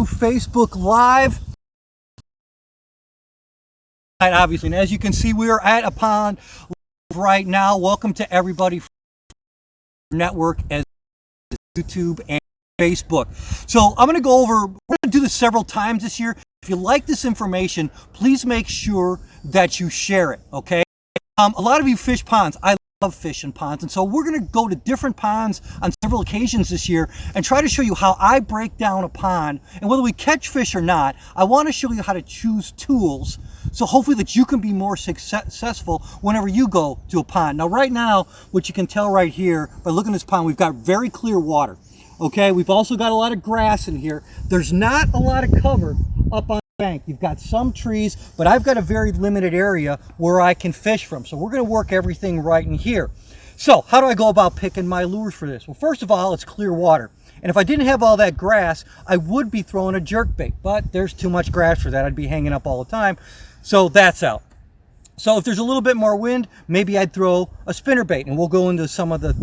Facebook Live. Obviously, and as you can see, we are at a pond right now. Welcome to everybody from the network as YouTube and Facebook. So I'm going to go over, we're going to do this several times this year. If you like this information, please make sure that you share it, okay? A lot of you fish ponds. I love fishing ponds, and so we're going to go to different ponds on several occasions this year and try to show you how I break down a pond. And whether we catch fish or not, I want to show you how to choose tools so hopefully that you can be more successful whenever you go to a pond. Now right now, what you can tell right here by looking at this pond, we've got very clear water. Okay, we've also got a lot of grass in here. There's not a lot of cover up on the bank. You've got some trees, but I've got a very limited area where I can fish from. So we're going to work everything right in here. So how do I go about picking my lures for this? Well, first of all, it's clear water. And if I didn't have all that grass, I would be throwing a jerkbait, but there's too much grass for that. I'd be hanging up all the time. So that's out. So if there's a little bit more wind, maybe I'd throw a spinnerbait, and we'll go into some of the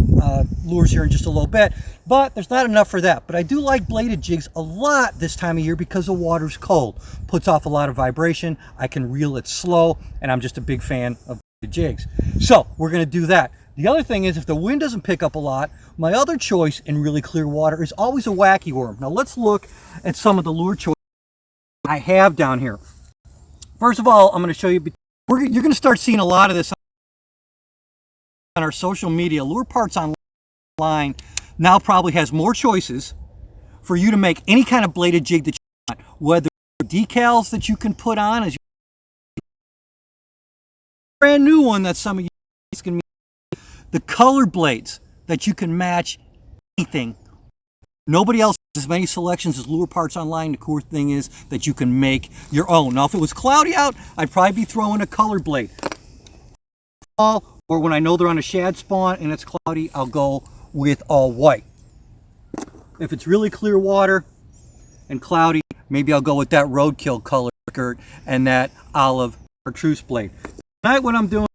lures here in just a little bit, but there's not enough for that. But I do like bladed jigs a lot this time of year because the water's cold. Puts off a lot of vibration. I can reel it slow, and I'm just a big fan of bladed jigs. So we're going to do that. The other thing is, if the wind doesn't pick up a lot, my other choice in really clear water is always a wacky worm. Now let's look at some of the lure choices I have down here. First of all, I'm going to show you, you're going to start seeing a lot of this on our social media. Lure Parts Online now probably has more choices for you to make any kind of bladed jig that you want, whether decals that you can put on as brand new one that some of you can make, the color blades that you can match anything. Nobody else has as many selections as Lure Parts Online. The cool thing is that you can make your own. Now, if it was cloudy out, I'd probably be throwing a color blade. Or when I know they're on a shad spawn and it's cloudy, I'll go with all white. If it's really clear water and cloudy, maybe I'll go with that roadkill color skirt and that olive chartreuse blade. Tonight, what I'm doing,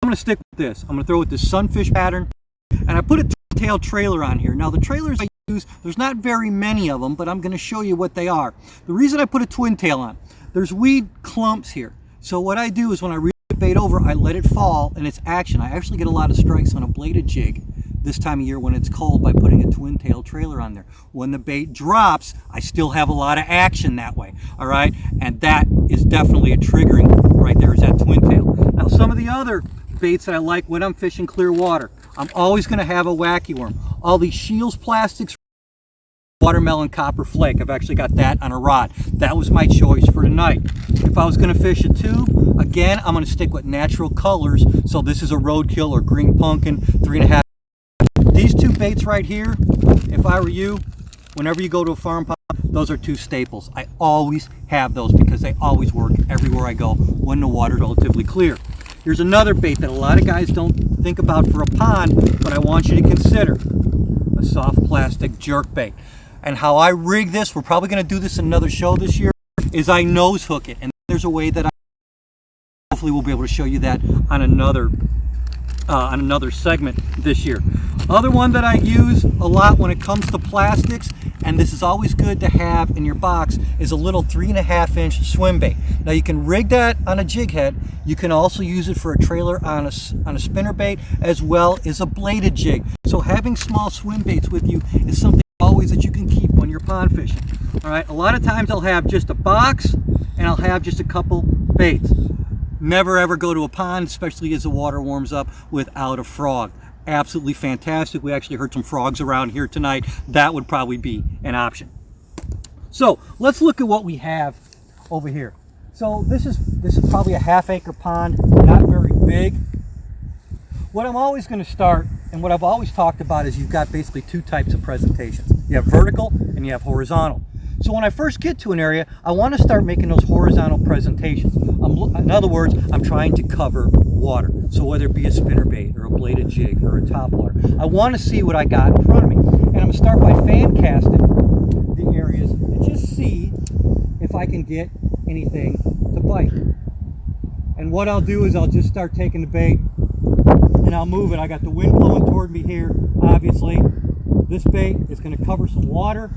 I'm going to stick with this. I'm going to throw with this sunfish pattern, and I put a twin-tail trailer on here. Now, the trailers I use, there's not very many of them, but I'm going to show you what they are. The reason I put a twin tail on, there's weed clumps here. So what I do is when I reel the bait over, I let it fall and it's action. I actually get a lot of strikes on a bladed jig this time of year when it's cold by putting a twin tail trailer on there. When the bait drops, I still have a lot of action that way. All right, and that is definitely a triggering right there, is that twin tail. Now, some of the other baits that I like when I'm fishing clear water, I'm always going to have a wacky worm. All these Shields plastics, watermelon copper flake. I've actually got that on a rod. That was my choice for tonight. If I was going to fish a tube, again, I'm going to stick with natural colors. So this is a roadkill or green pumpkin, 3.5. These two baits right here, if I were you, whenever you go to a farm pond, those are two staples. I always have those because they always work everywhere I go when the water's relatively clear. Here's another bait that a lot of guys don't think about for a pond, but I want you to consider: a soft plastic jerk bait. And how I rig this, we're probably going to do this in another show this year, is I nose hook it. And there's a way that hopefully we'll be able to show you that on another segment this year. Other one that I use a lot when it comes to plastics, and this is always good to have in your box, is a little 3.5-inch swim bait. Now you can rig that on a jig head. You can also use it for a trailer on a spinner bait, as well as a bladed jig. So having small swim baits with you is something always that you can keep when you're pond fishing. All right, a lot of times I'll have just a box and I'll have just a couple baits. Never ever go to a pond, especially as the water warms up, without a frog. Absolutely fantastic. We actually heard some frogs around here tonight. That would probably be an option. So let's look at what we have over here. So this is probably a half-acre pond, not very big. What I'm always going to start, and what I've always talked about, is you've got basically two types of presentations. You have vertical and you have horizontal. So when I first get to an area, I want to start making those horizontal presentations. In other words, I'm trying to cover water. So whether it be a spinnerbait or a bladed jig or a topwater, I want to see what I got in front of me. And I'm going to start by fan casting the areas and just see if I can get anything to bite. And what I'll do is I'll just start taking the bait and I'll move it. I got the wind blowing toward me here, obviously. This bait is going to cover some water.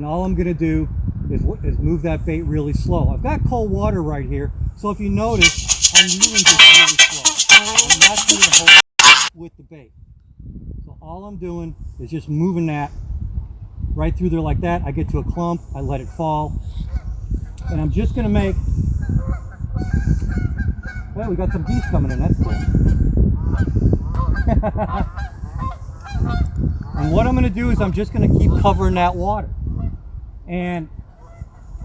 And all I'm gonna do is move that bait really slow. I've got cold water right here, so if you notice, I'm reeling just really slow. I'm not doing a whole with the bait. So all I'm doing is just moving that right through there like that. I get to a clump, I let it fall, and I'm just gonna make, well, we got some geese coming in, that's cool. And what I'm gonna do is I'm just gonna keep covering that water. And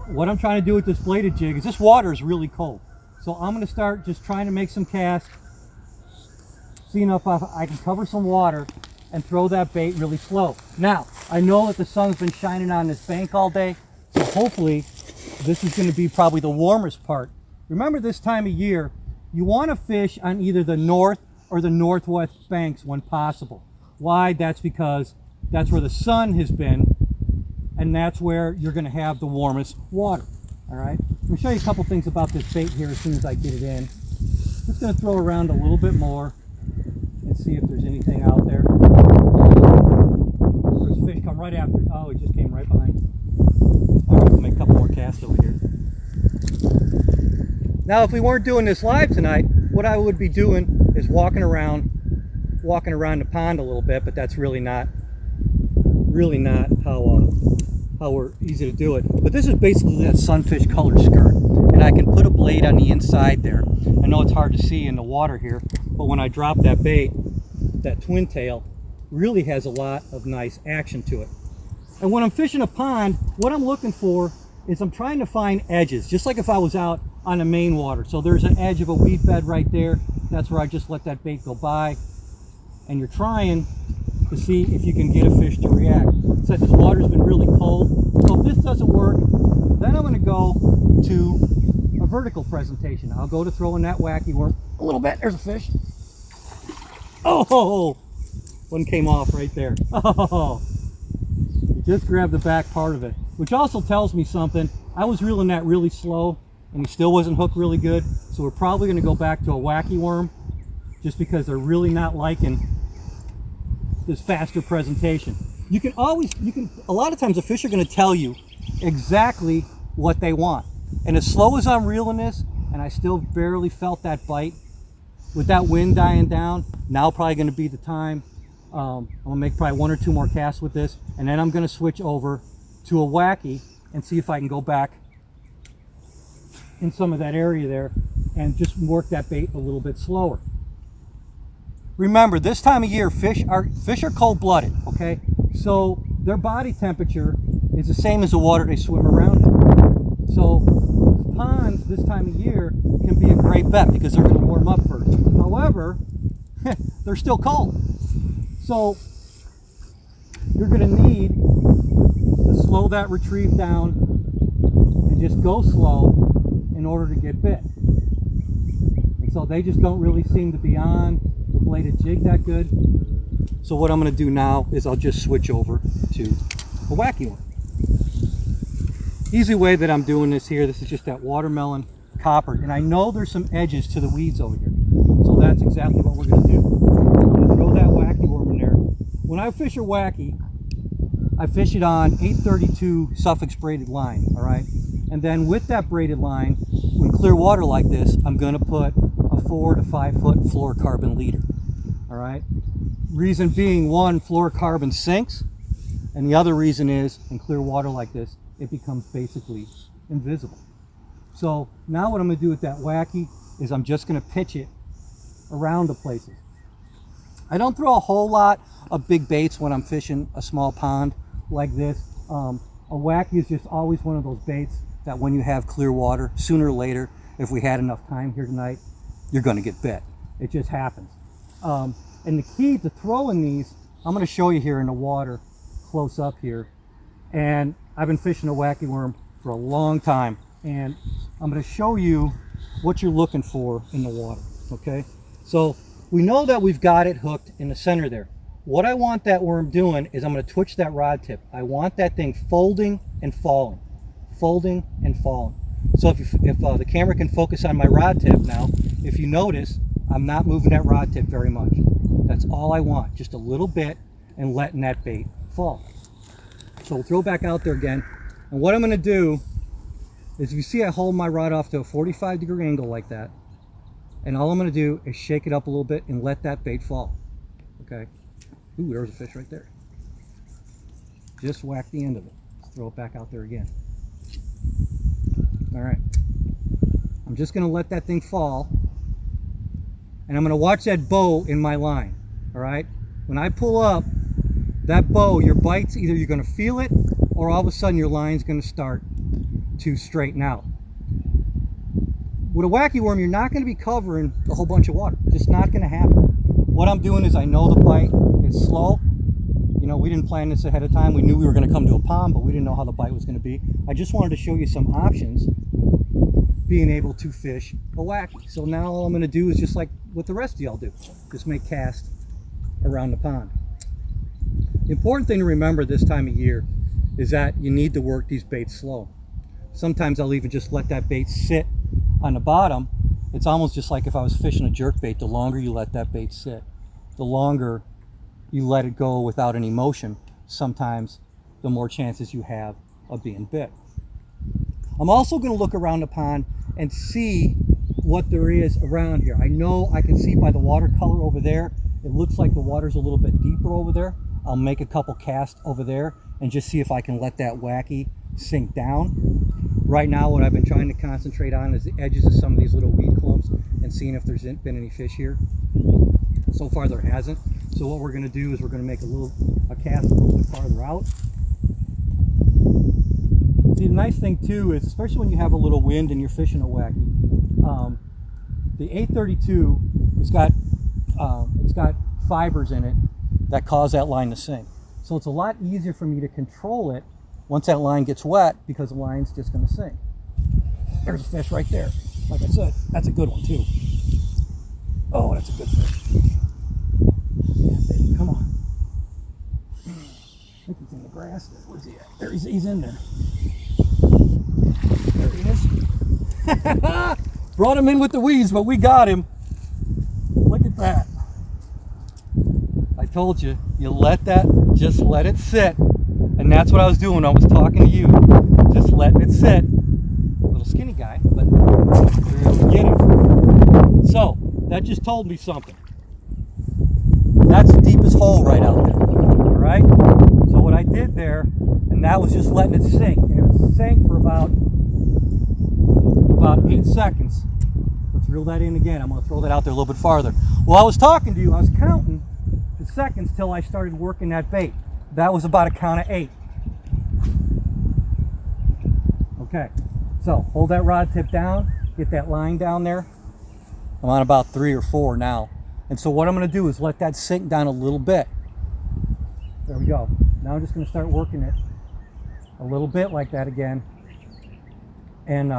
what I'm trying to do with this bladed jig is this water is really cold. So I'm gonna start just trying to make some casts, seeing if I can cover some water and throw that bait really slow. Now, I know that the sun's been shining on this bank all day, so hopefully this is going to be probably the warmest part. Remember, this time of year, you want to fish on either the north or the northwest banks when possible. Why? That's because that's where the sun has been, and that's where you're going to have the warmest water. All right, let me show you a couple things about this bait here as soon as I get it in. Just going to throw around a little bit more and see if there's anything out there. There's a fish come right after. Oh, he just came right behind. All right, we'll make a couple more casts over here. Now, if we weren't doing this live tonight, what I would be doing is walking around the pond a little bit, but that's really not how we're easy to do it. But this is basically that sunfish colored skirt, and I can put a blade on the inside there. I know it's hard to see in the water here, but when I drop that bait, that twin tail really has a lot of nice action to it. And when I'm fishing a pond, what I'm looking for is I'm trying to find edges, just like if I was out on the main water. So there's an edge of a weed bed right there. That's where I just let that bait go by. And you're trying to see if you can get a fish to react. Since this water's been really cold, so if this doesn't work, then I'm gonna go to a vertical presentation. I'll go to throwing that wacky worm a little bit. There's a fish. Oh, one came off right there. Oh, you just grabbed the back part of it, which also tells me something. I was reeling that really slow and he still wasn't hooked really good. So we're probably gonna go back to a wacky worm just because they're really not liking this faster presentation. A lot of times the fish are gonna tell you exactly what they want. And as slow as I'm reeling this, and I still barely felt that bite, with that wind dying down, now probably gonna be the time. I'm gonna make probably 1 or 2 more casts with this, and then I'm gonna switch over to a wacky and see if I can go back in some of that area there and just work that bait a little bit slower. Remember, this time of year, fish are cold-blooded, okay? So their body temperature is the same as the water they swim around in. So ponds this time of year can be a great bet because they're going to warm up first. However, they're still cold. So you're going to need to slow that retrieve down and just go slow in order to get bit. And so they just don't really seem to be on the bladed jig that good. So what I'm going to do now is I'll just switch over to a wacky one. Easy way that I'm doing this here, this is just that watermelon copper, and I know there's some edges to the weeds over here, so that's exactly what we're going to do. I'm going to throw that wacky worm in there. When I fish a wacky, I fish it on 832 Suffolk's braided line, all right? And then with that braided line, when clear water like this, I'm going to put a 4 to 5 foot fluorocarbon leader, all right? Reason being, one, fluorocarbon sinks, and the other reason is, in clear water like this, it becomes basically invisible. So now what I'm going to do with that wacky is I'm just going to pitch it around the places. I don't throw a whole lot of big baits when I'm fishing a small pond like this. A wacky is just always one of those baits that when you have clear water, sooner or later, if we had enough time here tonight, you're going to get bit. It just happens. And the key to throwing these, I'm going to show you here in the water close up here. And I've been fishing a wacky worm for a long time, and I'm going to show you what you're looking for in the water, okay? So we know that we've got it hooked in the center there. What I want that worm doing is I'm going to twitch that rod tip. I want that thing folding and falling, folding and falling. So if the camera can focus on my rod tip now, if you notice, I'm not moving that rod tip very much. That's all I want, just a little bit, and letting that bait fall. So we'll throw it back out there again. And what I'm going to do is, you see I hold my rod off to a 45-degree angle like that. And all I'm going to do is shake it up a little bit and let that bait fall. Okay. Ooh, there's a fish right there. Just whack the end of it. Let's throw it back out there again. All right. I'm just going to let that thing fall. And I'm going to watch that bow in my line. All right. When I pull up, that bow, your bites, either you're going to feel it, or all of a sudden your line's going to start to straighten out. With a wacky worm, you're not going to be covering a whole bunch of water. Just not going to happen. What I'm doing is, I know the bite is slow. You know, we didn't plan this ahead of time. We knew we were going to come to a pond, but we didn't know how the bite was going to be. I just wanted to show you some options being able to fish a wacky. So now all I'm going to do is just like what the rest of y'all do. Just make casts around the pond. The important thing to remember this time of year is that you need to work these baits slow. Sometimes I'll even just let that bait sit on the bottom. It's almost just like if I was fishing a jerk bait. The longer you let that bait sit, the longer you let it go without any motion, sometimes the more chances you have of being bit. I'm also going to look around the pond and see what there is around here. I know I can see by the watercolor over there, it looks like the water's a little bit deeper over there. I'll make a couple casts over there and just see if I can let that wacky sink down. Right now, what I've been trying to concentrate on is the edges of some of these little weed clumps and seeing if there's been any fish here. So far there hasn't. So what we're going to do is we're going to make a cast a little bit farther out. See, the nice thing too is, especially when you have a little wind and you're fishing a wacky, the 832 it's got fibers in it that cause that line to sink. So it's a lot easier for me to control it once that line gets wet, because the line's just going to sink. There's a fish right there. Like I said, that's a good one too. Oh, that's a good fish. Yeah, baby, come on. I think he's in the grass. Where's he at? There he's in there. There he is. Brought him in with the weeds, but we got him. Look at that. I told you, you just let it sit. And that's what I was doing. I was talking to you, just letting it sit. Little skinny guy, but we're able to get him. So that just told me something. That's the deepest hole right out there. All right. So what I did there, and that was just letting it sink, and it sank for about 8 seconds. Let's reel that in again. I'm going to throw that out there a little bit farther. While I was talking to you, I was counting the seconds till I started working that bait. That was about a count of 8. Okay, so hold that rod tip down, get that line down there. I'm on about 3 or 4 now. And so what I'm going to do is let that sink down a little bit. There we go. Now I'm just going to start working it a little bit like that again. And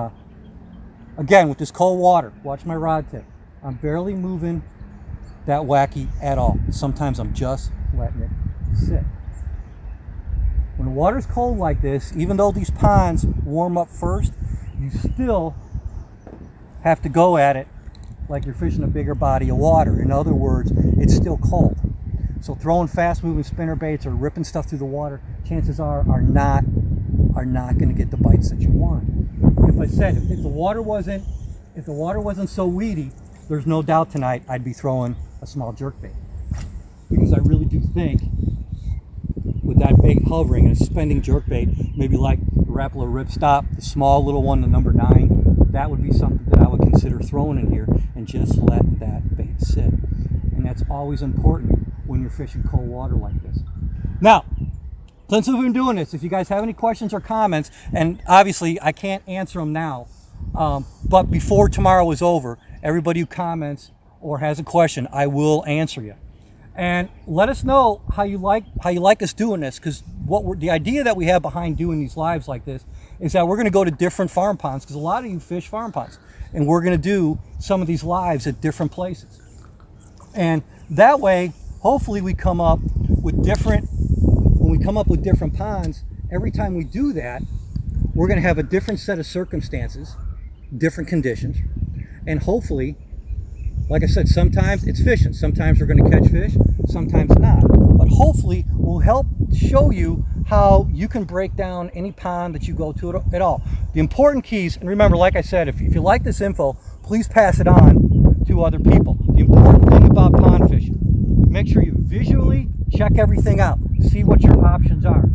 again, with this cold water, watch my rod tip. I'm barely moving that wacky at all. Sometimes I'm just letting it sit. When the water's cold like this, even though these ponds warm up first, you still have to go at it like you're fishing a bigger body of water. In other words, it's still cold. So throwing fast moving spinner baits or ripping stuff through the water, chances are not going to get the bites that you want. If I said, if the water wasn't so weedy, there's no doubt tonight I'd be throwing a small jerkbait. Because I really do think with that bait hovering and a suspending jerkbait, maybe like the Rapala Ripstop, the small little one, the number 9, that would be something that I would consider throwing in here and just let that bait sit. And that's always important when you're fishing cold water like this. Now, since we've been doing this, if you guys have any questions or comments, and obviously I can't answer them now, but before tomorrow is over, everybody who comments or has a question, I will answer you. And let us know how you like us doing this, because the idea that we have behind doing these lives like this is that we're going to go to different farm ponds, because a lot of you fish farm ponds, and we're going to do some of these lives at different places. And that way, hopefully we come up with different ponds, every time we do that, we're going to have a different set of circumstances, different conditions, and hopefully, like I said, sometimes it's fishing, sometimes we're going to catch fish, sometimes not. But hopefully we'll help show you how you can break down any pond that you go to at all. The important keys, and remember, like I said, if you like this info, please pass it on to other people. The important thing about pond fishing, make sure you visually check everything out. See what your options are.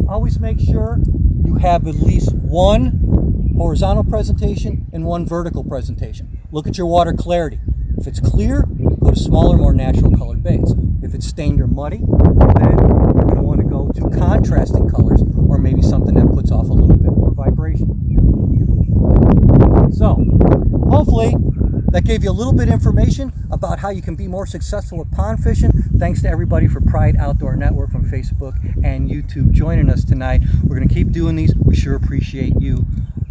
Always make sure you have at least one horizontal presentation and one vertical presentation. Look at your water clarity. If it's clear, go to smaller, more natural colored baits. If it's stained or muddy, then you're going to want to go to contrasting colors, or maybe something that puts off a little bit more vibration. So, hopefully that gave you a little bit of information about how you can be more successful with pond fishing. Thanks to everybody for Pride Outdoor Network from Facebook and YouTube joining us tonight. We're going to keep doing these. We sure appreciate you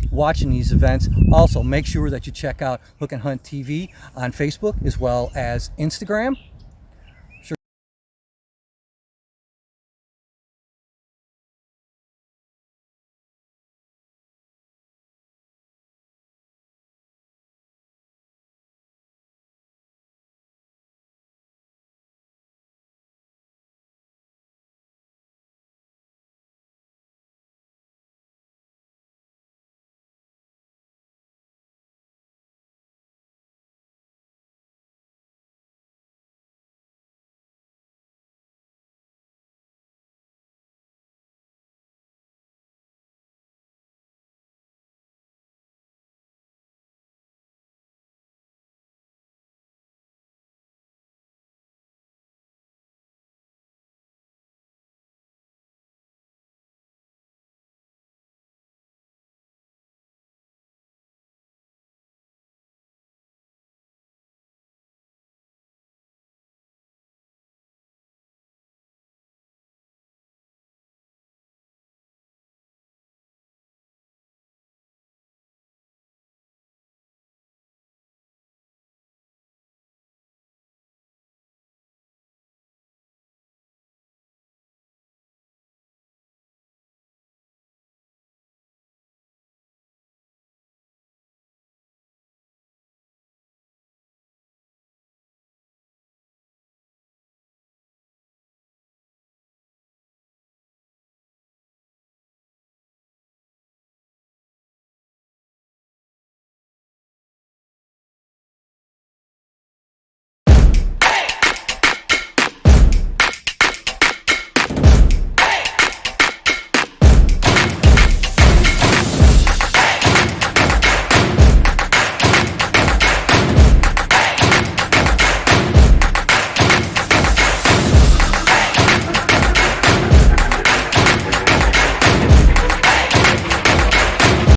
watching these events. Also, make sure that you check out Hook and Hunt TV on Facebook as well as Instagram.